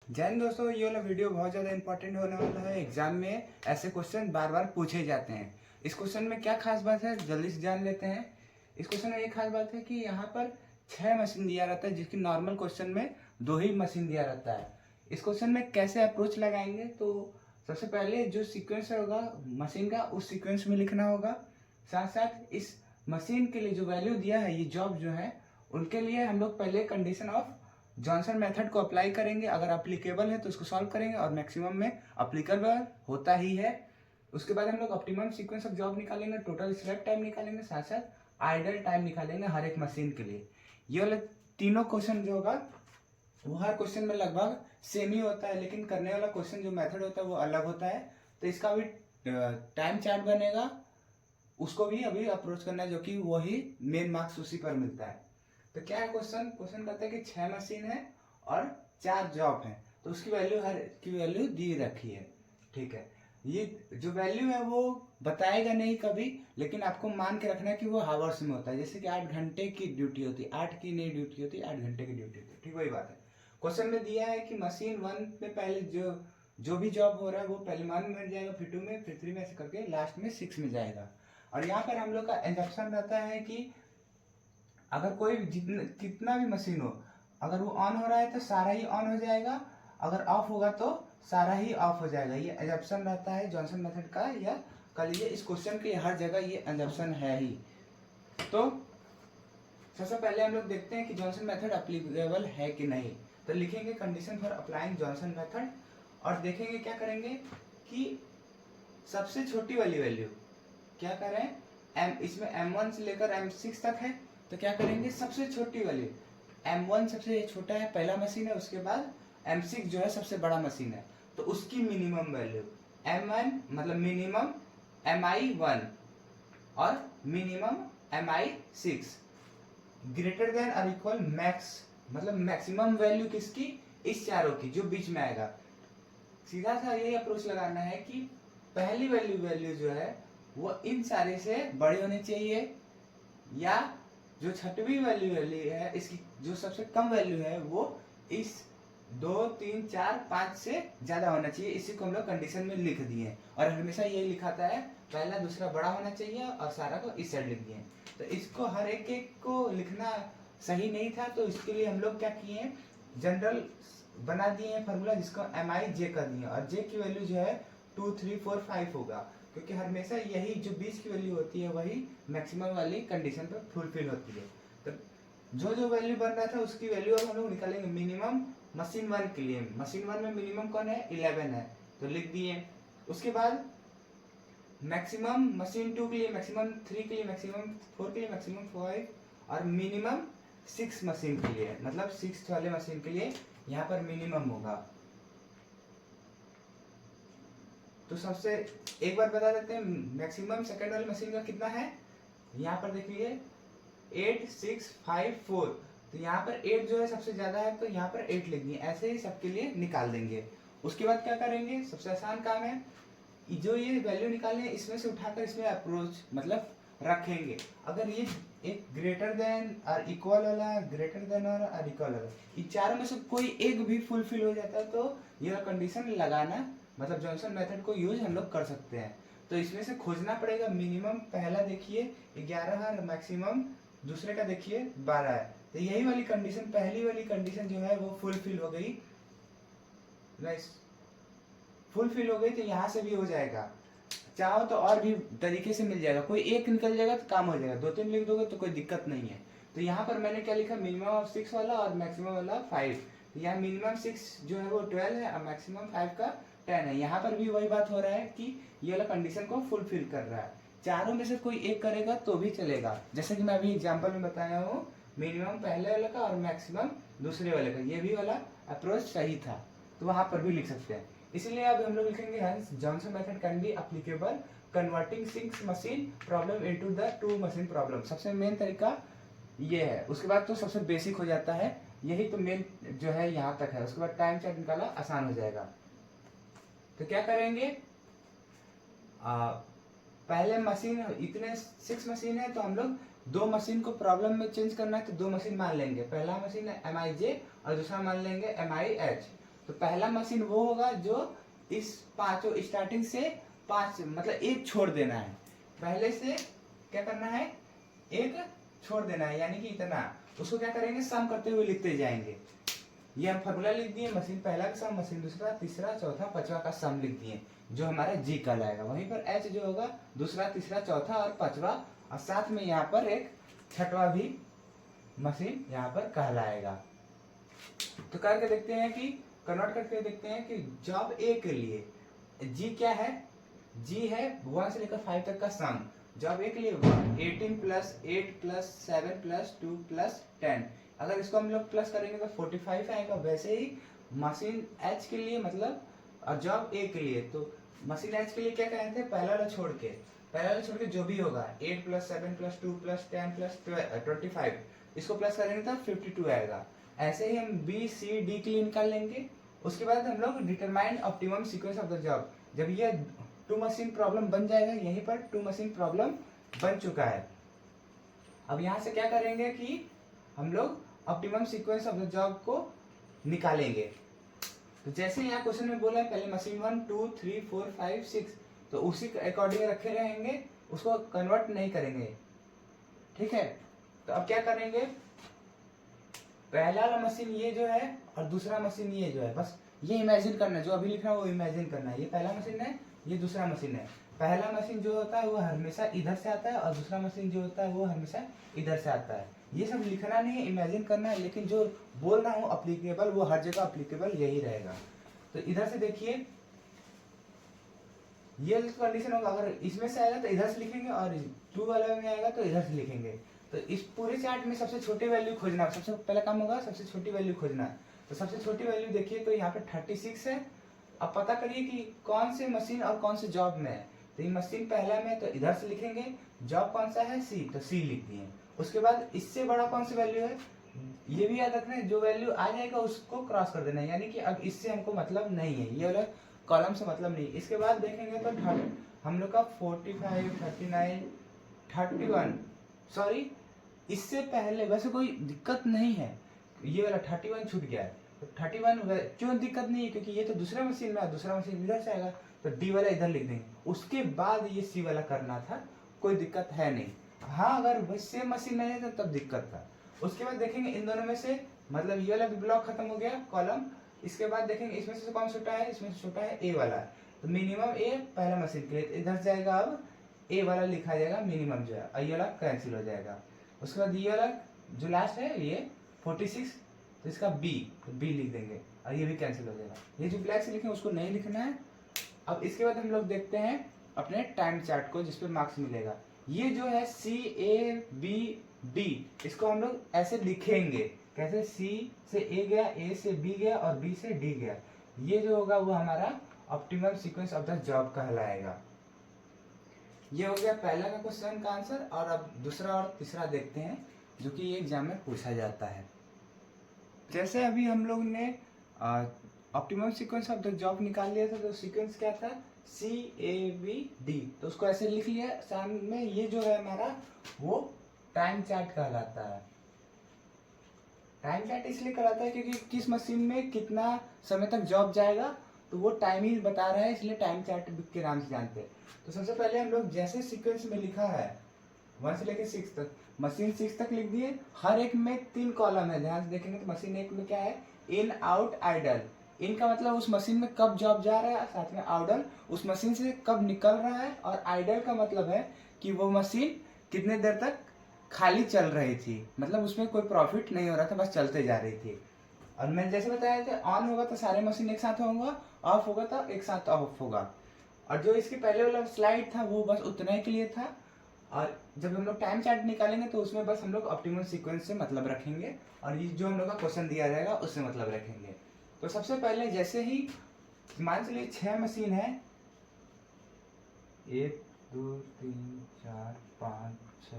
जय हिंद दोस्तों, ये वाला वीडियो बहुत ज़्यादा इंपॉर्टेंट होने वाला है। एग्जाम में ऐसे क्वेश्चन बार बार पूछे जाते हैं। इस क्वेश्चन में क्या खास बात है, जल्दी से जान लेते हैं। इस क्वेश्चन में एक खास बात है कि यहाँ पर 6 मशीन दिया रहता है, जिसकी नॉर्मल क्वेश्चन में 2 ही मशीन दिया रहता है। इस क्वेश्चन में कैसे अप्रोच लगाएंगे, तो सबसे पहले जो सीक्वेंस होगा मशीन का, उस सीक्वेंस में लिखना होगा। साथ साथ इस मशीन के लिए जो वैल्यू दिया है, ये जॉब जो है, उनके लिए हम लोग पहले कंडीशन ऑफ जॉनसन मेथड को अप्लाई करेंगे। अगर अप्लीकेबल है तो उसको सॉल्व करेंगे, और मैक्सिमम में अप्लीकेबल होता ही है। उसके बाद हम लोग ऑप्टिमम सीक्वेंस ऑफ जॉब निकालेंगे, टोटल स्लैप टाइम निकालेंगे, साथ साथ आइडल टाइम निकालेंगे हर एक मशीन के लिए। ये वाले तीनों क्वेश्चन जो होगा वो हर क्वेश्चन में लगभग सेम ही होता है, लेकिन करने वाला क्वेश्चन जो मेथड होता है वो अलग होता है। तो इसका भी टाइम चार्ट बनेगा, उसको भी अभी अप्रोच करना है, जो कि वही मेन मार्क्स उसी पर मिलता है। तो क्या है क्वेश्चन कहता है कि 6 मशीन है और 4 जॉब है, तो उसकी वैल्यू, हर की वैल्यू दी रखी है। ठीक है, ये जो वैल्यू है वो बताएगा नहीं कभी, लेकिन आपको मान के रखना है कि वो हावर्स में होता है। जैसे कि 8 घंटे की ड्यूटी होती है, 8 की नहीं ड्यूटी होती, 8 घंटे की ड्यूटी होती है। ठीक वही बात है। क्वेश्चन में दिया है कि मशीन 1 में पहले जो भी जॉब हो रहा है वो पहले 1 में जाएगा, फिर 2 में, फिर 3 में, ऐसे करके लास्ट में 6 में जाएगा। और यहाँ पर हम लोग का एजम्पशन रहता है कि अगर कोई कितना भी मशीन हो, अगर वो ऑन हो रहा है तो सारा ही ऑन हो जाएगा, अगर ऑफ होगा तो सारा ही ऑफ हो जाएगा। ये एजम्पशन रहता है जॉनसन मेथड का, या कह लीजिए इस क्वेश्चन के हर जगह ये एजम्पशन है ही। तो सबसे पहले हम लोग देखते हैं कि जॉनसन मेथड अप्लीकेबल है कि नहीं। तो लिखेंगे condition for applying Johnson method, और देखेंगे क्या करेंगे कि सबसे छोटी वाली वैल्यू क्या करें, इसमें M1 से लेकर M6 तक है, तो क्या करेंगे सबसे छोटी वाली, M1 सबसे छोटा है, पहला मशीन है, उसके बाद M6 जो है सबसे बड़ा मशीन है, तो उसकी मिनिमम वैल्यू M1 मतलब मिनिमम MI1 और मिनिमम MI6 ग्रेटर देन और इक्वल मैक्स, मतलब मैक्सिमम वैल्यू किसकी, इस चारों की जो बीच में आएगा। सीधा सा यही अप्रोच लगाना है कि पहली वैल्यू जो है वो इन सारे से बड़ी होनी चाहिए, या जो छठवीं वैल्यू है इसकी जो सबसे कम वैल्यू है वो इस 2, 3, 4, 5 से ज्यादा होना चाहिए। इसी को हम लोग कंडीशन में लिख दिए, और हमेशा यही लिखाता है पहला दूसरा बड़ा होना चाहिए, और सारा को इस साइड लिख दिए। तो इसको हर एक को लिखना सही नहीं था, तो इसके लिए हम लोग क्या किए, जनरल बना दिए हैं फॉर्मूला, जिसको MIJ कर दिए, और J की वैल्यू जो है 2, 3, 4, 5 होगा, क्योंकि हमेशा यही जो 20 की वैल्यू होती है वही मैक्सिमम वाली कंडीशन पर फुलफिल होती है। तो जो वैल्यू बन रहा था उसकी वैल्यू अब हम लोग निकालेंगे मिनिमम मशीन 1 के लिए। मशीन 1 में मिनिमम कौन है, 11 है, तो लिख दिए। उसके बाद मैक्सिमम मशीन 2 के लिए, मैक्सिमम 3 के लिए, मैक्सिमम 4 के लिए, मैक्सिमम 5 और मिनिमम 6 मशीन के लिए, मतलब 6 वाले मशीन के लिए यहाँ पर मिनिमम होगा। तो सबसे एक बार बता देते हैं मैक्सिमम सेकंड वाली मशीन का कितना है। यहाँ पर देखिए 8, 6, 5, 4, तो यहाँ पर 8 जो है सबसे ज्यादा है, तो यहाँ पर 8 लिख दिए। ऐसे ही सबके लिए निकाल देंगे। उसके बाद क्या करेंगे, सबसे आसान काम है, जो ये वैल्यू निकालने इसमें से उठाकर इसमें अप्रोच मतलब रखेंगे। अगर ये एक ग्रेटर देन और इक्वल वाला, ग्रेटर देन और इक्वल वाला, ये चारों में से कोई एक भी फुलफिल हो जाता है तो यह कंडीशन लगाना, मतलब जॉनसन मेथड को यूज हम लोग कर सकते हैं। तो इसमें से खोजना पड़ेगा। मिनिमम पहला देखिए 11 है, मैक्सिमम दूसरे का देखिए 12 है, तो यही वाली कंडीशन, पहली वाली कंडीशन जो है वो फुलफिल हो गई। फुलफिल हो गई तो यहाँ से भी हो जाएगा। चाहो तो और भी तरीके से मिल जाएगा, कोई एक निकल जाएगा तो काम हो जाएगा, 2, 3 लिख दोगे तो कोई दिक्कत नहीं है। तो यहाँ पर मैंने क्या लिखा, मिनिमम 6 वाला और मैक्सिमम वाला 5। तो यहाँ मिनिमम 6 जो है वो 12 है, और मैक्सिमम 5 का 10 है। यहाँ पर भी वही बात हो रहा है कि ये वाला कंडीशन को फुलफिल कर रहा है। चारों में से कोई एक करेगा तो भी चलेगा, जैसे कि मैं अभी एग्जाम्पल में बताया हूँ, मिनिमम पहले वाले का और मैक्सिमम दूसरे वाले का, ये भी वाला अप्रोच सही था, तो वहां पर भी लिख सकते हैं। इसलिए अब हम लोग लिखेंगे hence Johnson method can be applicable converting 6 machine problem into the 2 machine problem. सबसे मेन तरीका ये है। उसके बाद तो सबसे बेसिक हो जाता है, यही तो मेन जो है यहाँ तक है। उसके बाद टाइम चार्ट निकाला आसान हो जाएगा। तो क्या करेंगे, पहले मशीन इतने 6 मशीन है, तो हम लोग 2 मशीन को प्रॉब्लम में चेंज करना है, तो 2 मशीन मान लेंगे। पहला मशीन है MIJ और दूसरा मान लेंगे MIH। तो पहला मशीन वो होगा जो इस पांचों स्टार्टिंग से 5 मतलब एक छोड़ देना है, पहले से क्या करना है, एक छोड़ देना है, यानी कि इतना, उसको क्या करेंगे, सम करते हुए लिखते जाएंगे। ये हम फॉर्मूला लिख दिए, मशीन पहला का सम, मशीन दूसरा, तीसरा, चौथा, पांचवा का सम लिख दिए, जो हमारा जी कहलाएगा। वहीं पर एच जो होगा दूसरा, तीसरा, चौथा और पांचवा, और साथ में यहाँ पर एक छठवा भी मशीन यहाँ पर कहलाएगा। तो करके देखते हैं कि कन्वर्ट करके देखते हैं कि जॉब ए के लिए जी क्या है, जी है 1 से लेकर 5 तक का सम। जॉब ए के लिए 18 प्लस 8 प्लस 7 प्लस 2 प्लस 10, अगर इसको हम लोग प्लस करेंगे तो 45 आएगा। वैसे ही मशीन एच के लिए मतलब, और जॉब ए के लिए, तो मशीन एच के लिए क्या कहते हैं, पहला वाला छोड़ के जो भी होगा 8 प्लस 7 प्लस 2 प्लस 10 प्लस 25, इसको प्लस करेंगे तो 52 आएगा। ऐसे ही हम बी सी डी के लिए निकाल लेंगे। उसके बाद हम लोग determine optimum sequence of the job, जब ये 2 मशीन प्रॉब्लम बन जाएगा, यहीं पर 2 मशीन प्रॉब्लम बन चुका है। अब यहाँ से क्या करेंगे कि हम लोग optimum sequence of the job को निकालेंगे। तो जैसे यहाँ क्वेश्चन में बोला है पहले मशीन 1 2 3 4 5 6, तो उसी के अकॉर्डिंग रखे रहेंगे, उसको कन्वर्ट नहीं करेंगे, ठीक है। तो अब क्या करेंगे, पहला वाला मशीन ये जो है और दूसरा मशीन ये जो है, बस ये इमेजिन करना है, जो अभी लिख रहा है वो इमेजिन करना है। ये पहला मशीन है, ये दूसरा मशीन है। पहला मशीन जो होता है वो हमेशा इधर से आता है, और दूसरा मशीन जो होता है वो हमेशा इधर से आता है। ये सब लिखना नहीं है, इमेजिन करना है, लेकिन जो बोल रहा हूँ अप्लीकेबल, वो हर जगह अप्लीकेबल यही रहेगा। तो इधर से देखिए, ये कंडीशन होगा, अगर इसमें से आएगा तो इधर से लिखेंगे, और 2 वाला में आएगा तो इधर से लिखेंगे। तो इस पूरे चार्ट में सबसे छोटी वैल्यू खोजना, सबसे पहला काम होगा सबसे छोटी वैल्यू खोजना। तो सबसे छोटी वैल्यू देखिए, तो यहाँ पे 36 है। अब पता करिए कि कौन से मशीन और कौन से जॉब में है। तो ये मशीन पहला में, तो इधर से लिखेंगे, जॉब कौन सा है, सी, तो सी लिख दिए। उसके बाद इससे बड़ा कौन सी वैल्यू है, ये भी याद रखना है, जो वैल्यू आ जाएगा उसको क्रॉस कर देना है, यानी कि अब इससे हमको मतलब नहीं है, ये वाला कॉलम से मतलब नहीं। इसके बाद देखेंगे तो हम लोग का 45 39 31, सॉरी इससे पहले वैसे कोई दिक्कत नहीं है, ये वाला 31 छूट गया है। तो 31 क्यों दिक्कत नहीं है, क्योंकि ये तो दूसरा मशीन में, दूसरा मशीन इधर से आएगा, तो डी वाला इधर लिख देंगे। उसके बाद ये सी वाला करना था, कोई दिक्कत है नहीं। हाँ, अगर वैसे मशीन नहीं है तब दिक्कत था। उसके बाद देखेंगे इन दोनों में से, मतलब ये वाला भी ब्लॉक खत्म हो गया कॉलम। इसके बाद देखेंगे इसमें से कौन छोटा है, इसमें से छोटा है ए वाला। तो मिनिमम ए पहला मशीन के लिए इधर जाएगा, अब ए वाला लिखा जाएगा मिनिमम जो है, ये वाला कैंसिल हो जाएगा। उसके बाद ये वाला जो लास्ट है ये 46, तो इसका बी, तो बी लिख देंगे, और ये भी कैंसिल हो जाएगा। ये जो ब्लैक से लिखे उसको नहीं लिखना है। अब इसके बाद हम लोग देखते हैं अपने टाइम चार्ट को, जिसपे मार्क्स मिलेगा। ये जो है सी ए बी डी, इसको हम लोग ऐसे लिखेंगे, कैसे, सी से ए गया, ए से बी गया और बी से डी गया। ये जो होगा वो हमारा optimum sequence of the job कहलाएगा। ये हो गया पहला का क्वेश्चन का आंसर। और अब दूसरा और तीसरा देखते हैं, जो कि एग्जाम में पूछा जाता है। जैसे अभी हम लोग ने optimum sequence of the job निकाल लिया था, तो सीक्वेंस क्या था, सी ए बी डी, तो उसको ऐसे लिख लिया सामने। ये जो है हमारा वो टाइम चार्ट कहलाता है। टाइम चार्ट इसलिए कहलाता है क्योंकि किस मशीन में कितना समय तक जॉब जाएगा, तो वो टाइम ही बता रहा है, इसलिए टाइम चार्ट के नाम से जानते हैं। तो सबसे पहले हम लोग जैसे सीक्वेंस में लिखा है 1 से लेकर 6 तक, मशीन 6 तक लिख दिए। हर एक में 3 कॉलम है, ध्यान से देखेंगे तो मशीन 1 में क्या है, इन आउट आइडल। इन का मतलब उस मशीन में कब जॉब जा रहा है, साथ में आउडल उस मशीन से कब निकल रहा है, और आइडल का मतलब है कि वो मशीन कितने देर तक खाली चल रही थी, मतलब उसमें कोई प्रॉफिट नहीं हो रहा था, बस चलते जा रही थी। और मैंने जैसे बताया था, ऑन होगा तो सारे मशीन एक साथ होगा, ऑफ होगा तो एक साथ ऑफ होगा। और जो इसके पहले वाला स्लाइड था वो बस उतना ही के लिए था। और जब हम लोग टाइम चार्ट निकालेंगे तो उसमें बस हम लोग ऑप्टिमम सीक्वेंस से मतलब रखेंगे, और ये जो हम लोग का क्वेश्चन दिया रहेगा उससे मतलब रखेंगे। तो सबसे पहले जैसे ही मान चलिए 6 मशीन है, 1 2 3 4 5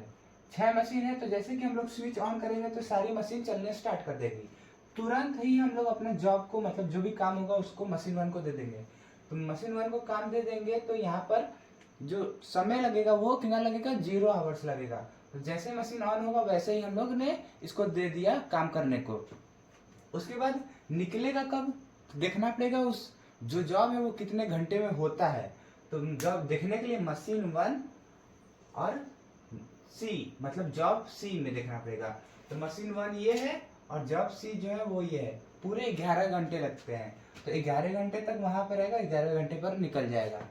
6 मशीन है। तो जैसे कि हम लोग स्विच ऑन करेंगे तो सारी मशीन चलने स्टार्ट कर देगी। तुरंत ही हम लोग अपना जॉब को, मतलब जो भी काम होगा उसको मशीन 1 को दे देंगे। तो मशीन 1 को काम दे देंगे तो यहाँ पर जो समय लगेगा वो कितना लगेगा, 0 आवर्स लगेगा। तो जैसे मशीन ऑन होगा वैसे ही हम लोग ने इसको दे दिया काम करने को। उसके बाद निकलेगा कब, तो देखना पड़ेगा उस जो जॉब है वो कितने घंटे में होता है। तो जॉब देखने के लिए मशीन 1 और सी, मतलब जॉब सी में देखना पड़ेगा। तो मशीन 1 ये है और जॉब सी जो है वो ये है। पूरे 11 घंटे लगते हैं, तो 11 घंटे तक वहां पर रहेगा, 11 घंटे पर निकल जाएगा।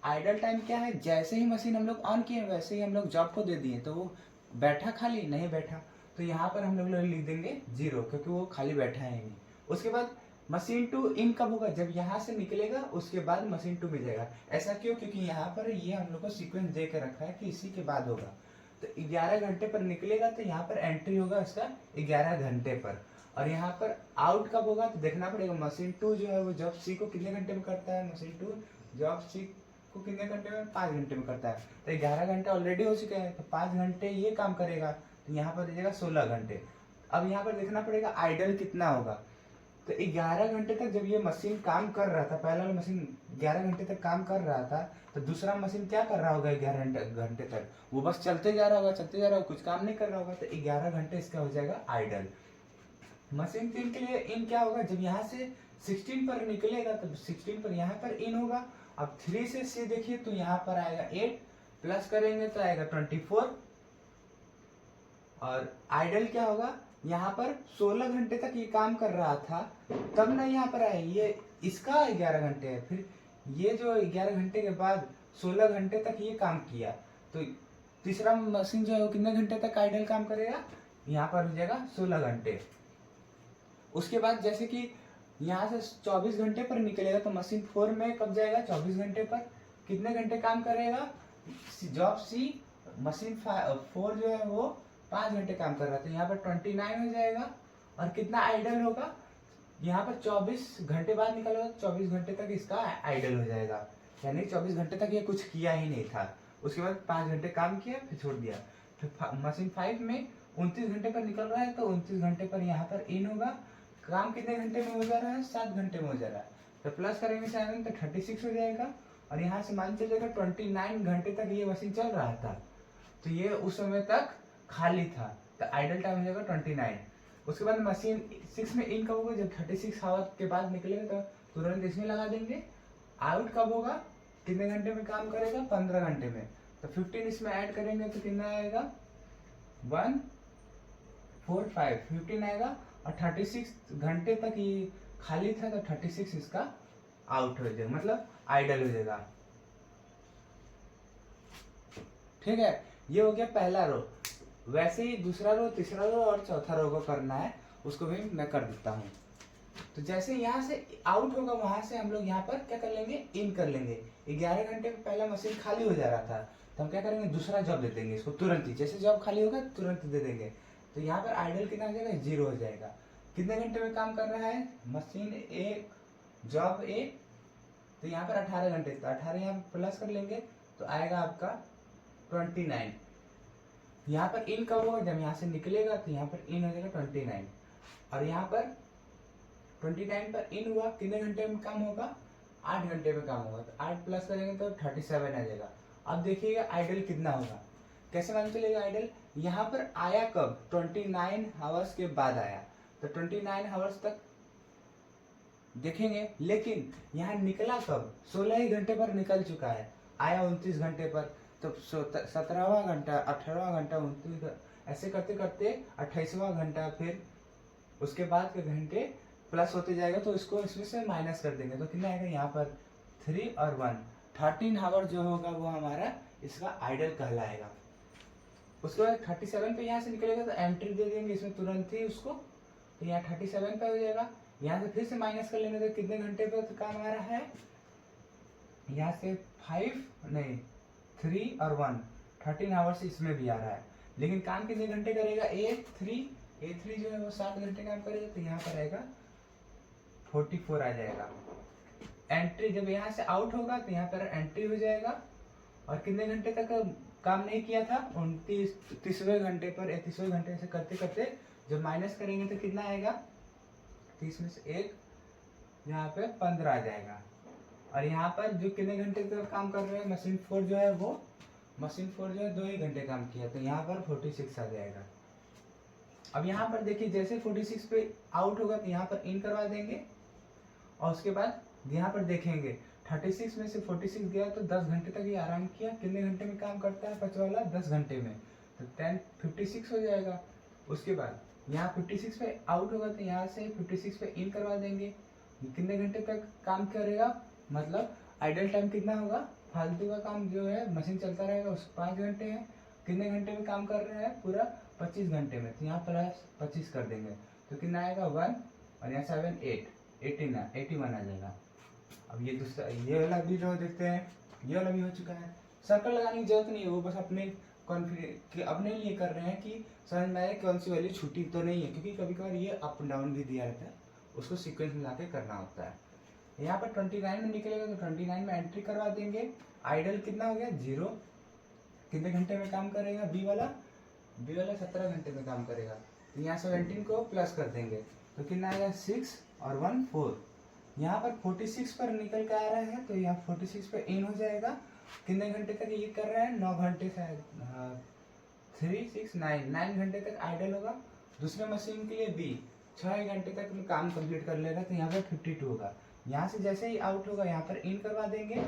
आइडल टाइम क्या है, जैसे ही मशीन हम लोग ऑन किए वैसे ही हम लोग जॉब को दे दिए, तो वो बैठा खाली नहीं बैठा, तो यहाँ पर हम लोग लिख देंगे 0, क्योंकि वो खाली बैठा है नहीं। उसके बाद मशीन 2 इन कब होगा, जब यहाँ से निकलेगा उसके बाद मशीन 2 में जाएगा। ऐसा क्यों, क्योंकि यहाँ पर ये हम लोग को सीक्वेंस दे के रखा है कि इसी के बाद होगा। तो 11 घंटे पर निकलेगा, तो यहाँ पर एंट्री होगा इसका 11 घंटे पर। और यहाँ पर आउट कब होगा, तो देखना पड़ेगा मशीन 2 जो है वो जॉब सी को कितने घंटे में करता है, मशीन 2 जॉब सी को कितने घंटे में, 5 घंटे में करता है। तो 11 घंटे ऑलरेडी हो चुके हैं, तो 5 घंटे ये काम करेगा, तो यहाँ पर दीजिएगा 16 घंटे। अब यहाँ पर देखना पड़ेगा आइडल कितना होगा। तो 11 घंटे तक जब ये मशीन काम कर रहा था, पहला वाला मशीन 11 घंटे तक काम कर रहा था, तो दूसरा मशीन क्या कर रहा होगा 11 घंटे तक, वो बस चलते जा रहा होगा, चलते जा रहा होगा, कुछ काम नहीं कर रहा होगा। तो 11 घंटे इसका हो जाएगा आइडल। मशीन 3 के लिए इन क्या होगा, जब यहाँ से 16 पर निकलेगा तो 16 पर यहाँ पर इन होगा। अब 3 से सी देखिए तो यहाँ पर आएगा 8, प्लस करेंगे तो आएगा 24। और आइडल क्या होगा, यहाँ पर 16 घंटे तक ये काम कर रहा था, तब ना यहाँ पर आए, ये इसका 11 घंटे है, फिर ये जो 11 घंटे के बाद 16 घंटे तक ये काम किया, तो तीसरा मशीन जो है वो कितने घंटे तक आइडल काम करेगा, यहाँ पर हो जाएगा 16 घंटे। उसके बाद जैसे कि यहाँ से 24 घंटे पर निकलेगा, तो मशीन 4 में कब जाएगा, 24 घंटे पर कितने घंटे काम करेगा, जॉब सी मशीन 4 जो है वो 5 घंटे काम कर रहा था, तो यहाँ पर 29 हो जाएगा। और कितना आइडल होगा, यहाँ पर 24 घंटे बाद निकलेगा, 24 घंटे तक इसका आइडल हो जाएगा, यानी 24 घंटे तक ये कुछ किया ही नहीं था। उसके बाद 5 घंटे काम किया फिर छोड़ दिया। फिर मशीन 5 में 29 घंटे पर निकल रहा है, तो 29 घंटे पर यहाँ पर इन होगा। काम कितने घंटे में हो जा रहा है, 7 घंटे में हो जा रहा है, तो प्लस करेंगे 7 तो 36 हो जाएगा। और यहाँ से मान चलिएगा 29 घंटे तक ये मशीन चल रहा था, तो ये उस समय तक खाली था, तो आइडल टाइम हो जाएगा 29। उसके बाद मशीन 6 में इन कब होगा, जब 36 आवर के बाद निकलेगा तो तुरंत इसमें लगा देंगे। आउट कब होगा, कितने घंटे में काम करेगा, 15 घंटे में, तो 15 इसमें ऐड करेंगे तो कितना आएगा 1 4 5 15 आएगा। और 36 घंटे तक ये खाली था, तो 36 इसका आउट हो जाएगा, मतलब आइडल हो जाएगा। ठीक है, ये हो गया पहला रो। वैसे ही दूसरा रो, तीसरा रो और चौथा रो को करना है, उसको भी मैं कर देता हूँ। तो जैसे यहाँ से आउट होगा, वहां से हम लोग यहाँ पर क्या कर लेंगे, इन कर लेंगे। 11 घंटे में पहला मशीन खाली हो जा रहा था, तो हम क्या करेंगे, दूसरा जॉब दे देंगे इसको तुरंत ही, जैसे जॉब खाली होगा तुरंत दे देंगे। तो यहाँ पर आइडल कितना हो जाएगा, 0 हो जाएगा। कितने घंटे में काम कर रहा है मशीन ए, जॉब ए, तो यहाँ पर 18 घंटे, तो 18 यहाँ प्लस कर लेंगे तो आएगा आपका 29। यहाँ पर इन कब होगा, जब यहाँ से निकलेगा, तो यहाँ पर इन हो जाएगा 29। और यहाँ पर 29 पर इन हुआ, कितने घंटे में काम होगा, 8 घंटे में काम होगा, तो 8 प्लस करेंगे तो 37 आ जाएगा। अब देखिएगा आइडल कितना होगा, कैसे मालूम चलेगा आइडल, यहाँ पर आया कब, 29 आवर्स के बाद आया, तो 29 आवर्स तक देखेंगे, लेकिन यहाँ निकला कब, 16 ही घंटे पर निकल चुका है, आया 29 घंटे पर, तो 17वां घंटा, 18वां घंटा, 29, ऐसे करते करते 28वां घंटा, फिर उसके बाद के घंटे प्लस होते जाएगा, तो इसको इसमें से माइनस कर देंगे, तो कितना आएगा यहाँ पर 3 और 1, 13 आवर जो होगा वो हमारा इसका आइडल कहलाएगा। उसके बाद 37 पे यहाँ से निकलेगा, तो एंट्री दे देंगे इसमें तुरंत ही उसको, तो यहाँ 37 पे हो जाएगा। यहाँ से फिर से माइनस कर लेंगे, तो कितने घंटे पे तो काम आ रहा है, यहाँ से 3 और 1, 13 आवर्स इसमें भी आ रहा है, लेकिन काम कितने घंटे करेगा, A3 जो है वो 7 घंटे काम करेगा, तो यहाँ पर आएगा 44 आ जाएगा। एंट्री जब यहाँ से आउट होगा, तो यहाँ पर एंट्री हो जाएगा। और कितने घंटे तक काम नहीं किया था, 29वें घंटे पर, 31वें घंटे से करते करते जब माइनस करेंगे तो कितना आएगा, 30 में से 1, यहाँ पे 15 आ जाएगा। और यहाँ पर जो कितने घंटे तक काम कर रहे हैं, मशीन 4 जो है 2 ही घंटे काम किया, तो यहाँ पर 46 आ जाएगा। अब यहाँ पर देखिए, जैसे 46 पे आउट होगा, तो यहाँ पर इन करवा देंगे, और उसके बाद यहाँ पर देखेंगे 36 में से 46 गया तो 10 घंटे तक ये आराम किया। कितने घंटे में काम करता है 5 वाला? 10 घंटे में, तो 10:56 हो जाएगा। उसके बाद यहाँ 56 पे आउट होगा तो यहाँ से 56 पे इन करवा देंगे। कितने घंटे तक काम करेगा, मतलब आइडल टाइम कितना होगा, फालतू का काम जो है मशीन चलता रहेगा उस 5 घंटे है। कितने घंटे में काम कर रहे हैं, पूरा 25 घंटे में, तो यहाँ प्लस 25 कर देंगे तो कितना आएगा 1 और यहाँ 7 8 81 आ जाएगा। अब ये दूसरा ये वाला भी जो देखते हैं, ये वाला भी हो चुका है। सर्कल लगाने की जरूरत नहीं है, वो बस अपने लिए कर रहे हैं कि समझ में आए कौन सी वैल्यू छूटी तो नहीं है, क्योंकि कभी कभार ये अप डाउन भी दिया रहता है, उसको सीक्वेंस मिला के करना होता है। यहाँ पर 29 में निकलेगा तो 29 में एंट्री करवा देंगे। आइडल कितना हो गया 0। कितने घंटे में काम करेगा बी वाला 17 घंटे में काम करेगा। तो यहाँ 17 को प्लस कर देंगे तो कितना आएगा 6 और 1 4। यहाँ पर 46 पर निकल के आ रहा है तो यहाँ 46 पे इन हो जाएगा। कितने घंटे तक ये कर रहा है, 9 घंटे शायद, 3 6 9 घंटे तक आइडल होगा। दूसरे मशीन के लिए बी 6 घंटे तक काम कंप्लीट कर लेगा तो यहाँ पर 52 होगा। यहाँ से जैसे ही आउट होगा यहाँ पर इन करवा देंगे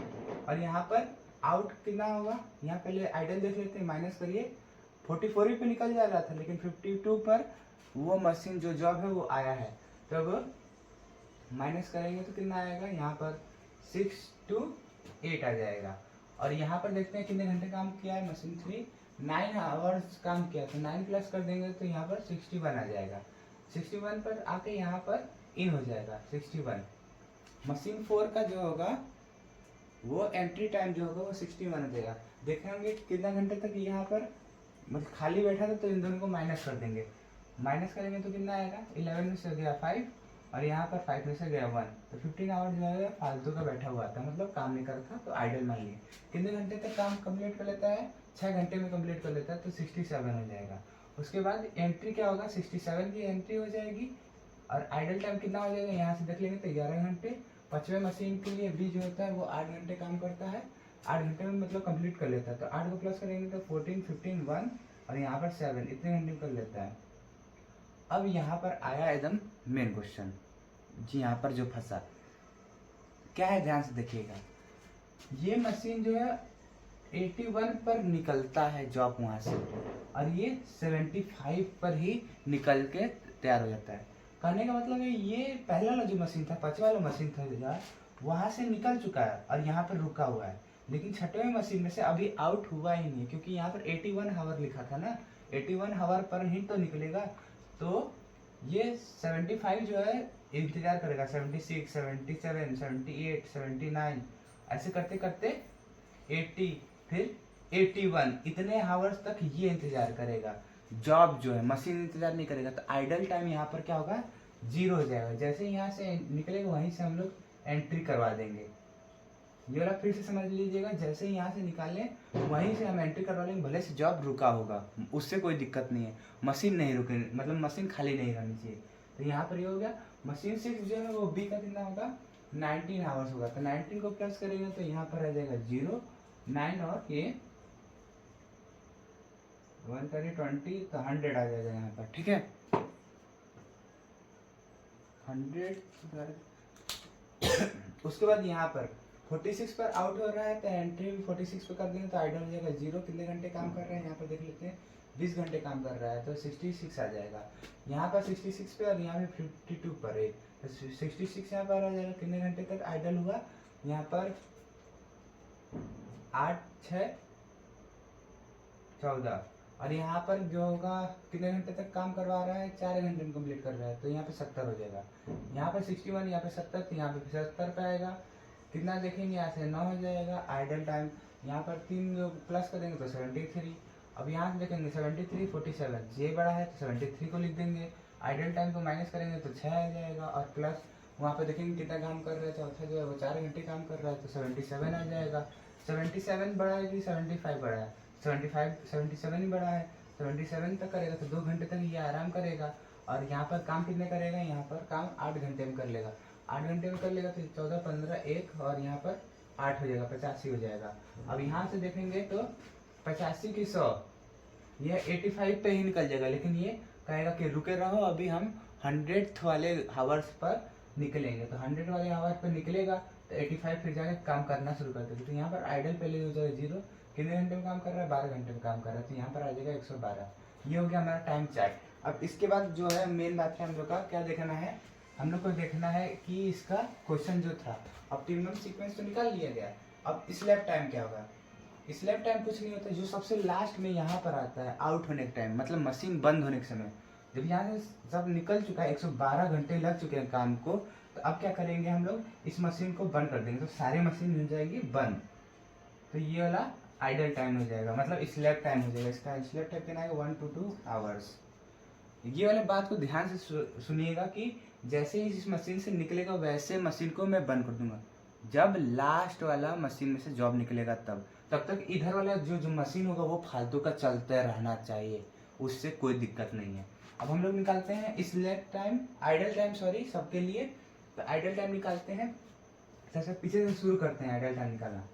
और यहाँ पर आउट कितना होगा, यहाँ पहले आइडल देख लेते हैं, माइनस करिए। 44 पे निकल जा रहा था लेकिन 52 पर वो मशीन जो जॉब है वो आया है, तो अब माइनस करेंगे तो कितना आएगा, यहाँ पर 6 to 8 आ जाएगा। और यहाँ पर देखते हैं कितने घंटे काम किया है मशीन 3, 9 आवर्स काम किया, तो 9 प्लस कर देंगे तो यहाँ पर 61 आ जाएगा। 61 पर आके यहाँ पर इन हो जाएगा 61। मशीन 4 का जो होगा वो एंट्री टाइम जो होगा वो 61 हो जाएगा। देखेंगे कितना घंटे तक यहाँ पर मतलब खाली बैठा था, तो इन दोनों को माइनस कर देंगे। माइनस करेंगे तो कितना आएगा, 11 में से गया 5 और यहाँ पर 5 में से गया 1, तो 15 आवर जो है फालतू का बैठा हुआ था, मतलब काम नहीं करता, तो आइडल मान लिए। कितने घंटे तक काम कंप्लीट कर लेता है, 6 घंटे में कंप्लीट कर लेता है, तो 67 हो जाएगा। उसके बाद एंट्री क्या होगा, 67 की एंट्री हो जाएगी और आइडल टाइम कितना हो जाएगा, यहाँ से देख लेंगे तो 11 घंटे। 5वें मशीन के लिए बी जो होता है वो 8 घंटे काम करता है, 8 घंटे में मतलब कंप्लीट कर लेता है, तो 8 को प्लस करेंगे तो 14 15 1 और यहाँ पर 7, इतने घंटे कर लेता है। अब यहाँ पर आया एकदम मेन क्वेश्चन जी, यहाँ पर जो फंसा क्या है, ध्यान से देखिएगा। ये मशीन जो है 81 पर निकलता है जॉब वहाँ से और ये 75 पर ही निकल के तैयार हो जाता है। कहने का मतलब है ये पहला वाला जो मशीन था, 5वां वाला मशीन था यार, वहाँ से निकल चुका है और यहाँ पर रुका हुआ है, लेकिन 6वें मशीन में से अभी आउट हुआ ही नहीं, क्योंकि यहाँ पर 81 हावर लिखा था ना, 81 हावर पर ही तो निकलेगा। तो ये 75 जो है इंतजार करेगा, 76 77 78 79 ऐसे करते करते 80 फिर 81, इतने हावर्स तक ये इंतजार करेगा। जॉब जो है मशीन इंतजार नहीं करेगा, तो आइडल टाइम यहाँ पर क्या होगा 0 हो जाएगा। जैसे यहाँ से निकलेगा वहीं से हम लोग एंट्री करवा देंगे। ये वाला फिर से समझ लीजिएगा, जैसे ही यहाँ से निकालें वहीं से हम एंट्री करवा लेंगे, भले से जॉब रुका होगा उससे कोई दिक्कत नहीं है, मशीन नहीं रुके, मतलब मशीन खाली नहीं रहनी चाहिए। तो यहाँ पर ये हो गया। मशीन 6 जो है वो बी का कितना होगा 19 आवर्स होगा, तो 19 को प्लस करेंगे तो यहाँ पर आ जाएगा 0 9 और ये 130 तो 100 आ जाएगा यहाँ पर, ठीक है 100। उसके बाद यहाँ पर 46 पर आउट हो रहा है तो एंट्री भी 46 पे कर देंगे तो आइडल हो जाएगा 0। कितने घंटे काम कर रहे हैं यहाँ पर देख लेते हैं, 20 घंटे काम कर रहा है तो 66 आ जाएगा। यहाँ पर 66 पे और यहाँ पे 52 पर है, तो 66 यहाँ पर आ जाएगा। कितने घंटे तक आइडल हुआ, यहाँ पर 8 6 14 और यहाँ पर जो होगा कितने घंटे तक काम करवा रहा है, 4 घंटे में कंप्लीट कर रहा है, तो यहाँ पे 70 हो जाएगा। यहाँ पर 61, यहाँ पे 70, तो यहाँ पे 75 पे आएगा। कितना देखेंगे, यहाँ से 9 हो जाएगा। आइडल टाइम यहाँ पर 3 जो प्लस करेंगे तो 73। अब यहाँ से देखेंगे 73 47, ये बड़ा है तो 73 को लिख देंगे। आइडल टाइम को माइनस करेंगे तो 6 आ जाएगा और प्लस वहाँ पर देखेंगे कितना काम कर रहा है, चौथा जो है वो 4 घंटे काम कर रहा है तो 77 आ जाएगा। 77 बड़ा है कि 75 बड़ा है, 77 ही बड़ा है। 77 तक करेगा तो 2 घंटे तक ये आराम करेगा और यहाँ पर काम कितने करेगा, यहाँ पर काम 8 घंटे में कर लेगा। 8 घंटे में कर लेगा तो 14 15 1 और यहाँ पर 8 हो जाएगा, 85 हो जाएगा। अब यहाँ से देखेंगे तो 85 की 100, यह 85 पे ही निकल जाएगा, लेकिन ये कहेगा कि रुके रहो, अभी हम 100th वाले हावर्स पर निकलेंगे, तो 100 वाले आवर पर निकलेगा तो 85 फिर जाकर काम करना शुरू कर देगा। तो यहाँ पर आइडल पहले हो जाएगा 0, कितने घंटे में काम कर रहा है, 12 घंटे में काम कर रहा है, तो यहाँ पर आ जाएगा 112। ये हो गया हमारा टाइम चार्ट। अब इसके बाद जो है मेन बात है हम लोग का क्या देखना है, हम लोग को देखना है कि इसका क्वेश्चन जो था ऑप्टिमम सीक्वेंस तो निकाल लिया गया। अब स्लैप टाइम क्या होगा, स्लैप टाइम कुछ नहीं होता, जो सबसे लास्ट में यहाँ पर आता है आउट होने का टाइम, मतलब मशीन बंद होने के समय। जब यहाँ से सब निकल चुका है, 112 घंटे लग चुके हैं काम को, तो अब क्या करेंगे हम लोग, इस मशीन को बंद कर देंगे, तो सारी मशीन हो जाएगी बंद। तो ये वाला आइडल टाइम हो जाएगा, मतलब स्लैप टाइम हो जाएगा। इसका स्लैप टाइम कितना आएगा, 1 to 2 आवर्स। ये वाले बात को ध्यान से सुनिएगा कि जैसे ही इस मशीन से निकलेगा वैसे मशीन को मैं बंद कर दूंगा। जब लास्ट वाला मशीन में से जॉब निकलेगा तब तक इधर वाला जो मशीन होगा वो फालतू का चलते रहना चाहिए, उससे कोई दिक्कत नहीं है। अब हम लोग निकालते हैं slack time, idle time sorry सबके लिए। तो आइडल टाइम निकालते हैं, सबसे पीछे से शुरू करते हैं आइडल टाइम निकालना।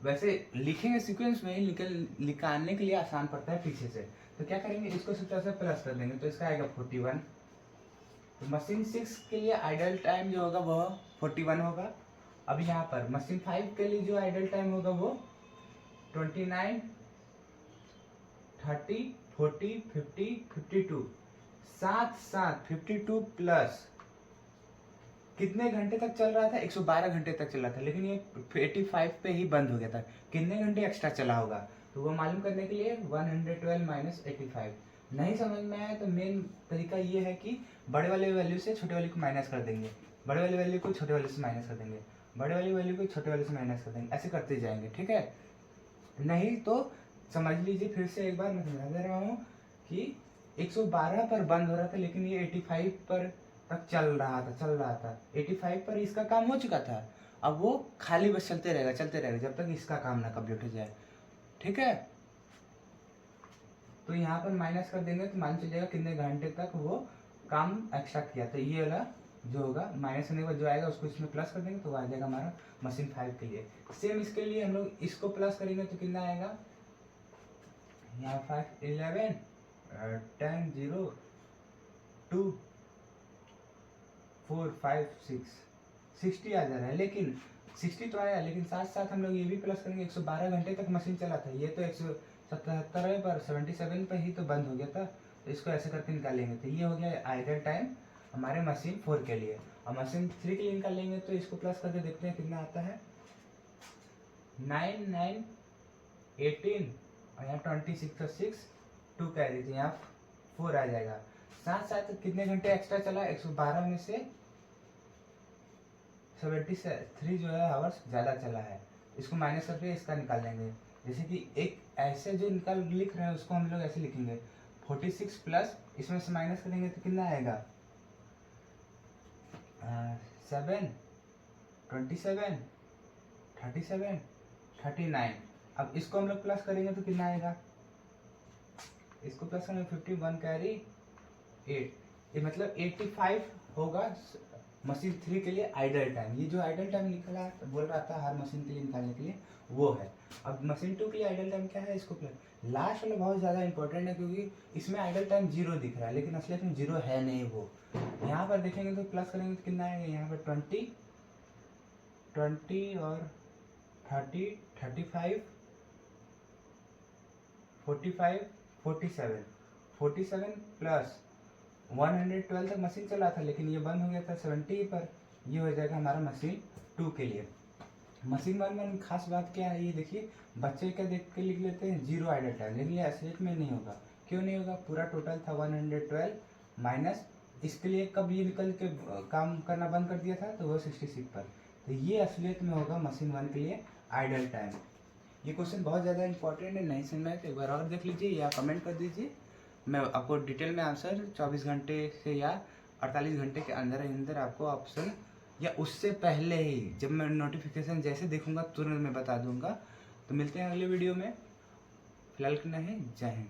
वैसे लिखेंगे सीक्वेंस में ही, निकालने के लिए आसान पड़ता है पीछे से। तो क्या करेंगे, इसको सबसे प्लस कर देंगे, तो इसका आएगा 41। तो मशीन 6 के लिए आइडल टाइम जो होगा वह 41 होगा। अब यहाँ पर मशीन 5 के लिए जो आइडल टाइम होगा वो 29, 30, 40, 50, 52, साथ 52 प्लस कितने घंटे तक चल रहा था, 112 घंटे तक चल रहा था, लेकिन ये 85 पे ही बंद हो गया था। कितने घंटे एक्स्ट्रा चला होगा, तो वो मालूम करने के लिए 112 माइनस 85। नहीं समझ में आया तो मेन तरीका ये है कि बड़े वाले वैल्यू से छोटे वाले को माइनस कर देंगे, बड़े वाले वैल्यू को छोटे वाले से माइनस कर देंगे, बड़े वाली वैल्यू को छोटे वाले से माइनस कर देंगे, ऐसे करते जाएंगे, ठीक है। नहीं तो समझ लीजिए, फिर से एक बार मैं समझा दे रहा हूँ कि 112 पर बंद हो रहा था, लेकिन ये 85 पर तक चल रहा था। 85 पर इसका काम हो चुका था, अब वो खाली बस चलते रहेगा जब तक इसका काम ना कंप्लीट हो जाए, ठीक है। तो यहाँ पर माइनस कर देंगे तो मान चलिएगा कितने घंटे तक वो काम एक्स्ट्रा किया। तो ये वाला जो होगा माइनस होने के बाद जो आएगा उसको इसमें प्लस कर देंगे, तो आ जाएगा हमारा मशीन 5 के लिए। सेम इसके लिए हम लोग इसको प्लस करेंगे तो कितना आएगा, यहाँ 5, 11, 10, 0, 2, 4, 5, 6, 60 आ जा रहा है। लेकिन 60 तो आया, लेकिन साथ साथ हम लोग ये भी प्लस करेंगे, 112 घंटे तक मशीन चला था, ये तो 177 है पर 77 पर ही तो बंद हो गया था, तो इसको ऐसे करके निकालेंगे। तो ये हो गया आइडल टाइम हमारे मशीन 4 के लिए। और मशीन 3 के लिए निकालेंगे तो इसको प्लस करके देखते हैं कितना आता है, 9, 9, 18 और यहाँ 26 और 6, 2 कैरी, तो यहाँ 4 आ जाएगा। साथ साथ कितने घंटे एक्स्ट्रा चला, 112 में से 73 जो है आवर्स ज़्यादा चला है, इसको माइनस करके इसका निकाल लेंगे। जैसे कि एक ऐसे जो लिख रहे हैं उसको हम लोग ऐसे लिखेंगे, 46 प्लस इसमें से माइनस करेंगे तो कितना आएगा, 7, 27, 37, 39। अब इसको हम लोग प्लस करेंगे तो कितना आएगा, इसको प्लस करेंगे 51 कैरी 8, ये मतलब 85 होगा मशीन 3 के लिए आइडल टाइम। ये जो आइडल टाइम निकला बोल रहा था हर मशीन के लिए निकालने के लिए वो है। अब मशीन 2 के लिए आइडल टाइम क्या है, इसको लास्ट वाला बहुत ज़्यादा इंपॉर्टेंट है, क्योंकि इसमें आइडल टाइम 0 दिख रहा है, लेकिन असलियत में 0 है नहीं। वो यहाँ पर देखेंगे तो प्लस करेंगे तो कितना आएगा, यहाँ पर 20 और 30, 35, 45, 47 प्लस 112 तक मशीन चला था, लेकिन ये बंद हो गया था 70 पर। ये हो जाएगा हमारा मशीन 2 के लिए। मशीन 1 में खास बात क्या है, ये देखिए बच्चे का देख के लिख लेते हैं 0 आइडल टाइम, लेकिन ये असलियत में नहीं होगा। क्यों नहीं होगा, पूरा टोटल था 112 माइनस इसके लिए कब ये निकल के काम करना बंद कर दिया था, तो वो 66 पर। तो ये असलियत में होगा मशीन 1 के लिए आइडल टाइम। ये क्वेश्चन बहुत ज़्यादा इंपॉर्टेंट है, नहीं समझ में तो एक बार और देख लीजिए या कमेंट कर दीजिए, मैं आपको डिटेल में आंसर 24 घंटे से या 48 घंटे के अंदर आपको ऑप्शन या उससे पहले ही जब मैं नोटिफिकेशन जैसे देखूंगा तुरंत मैं बता दूंगा। तो मिलते हैं अगले वीडियो में, फिलहाल के नहीं, जय हिंद।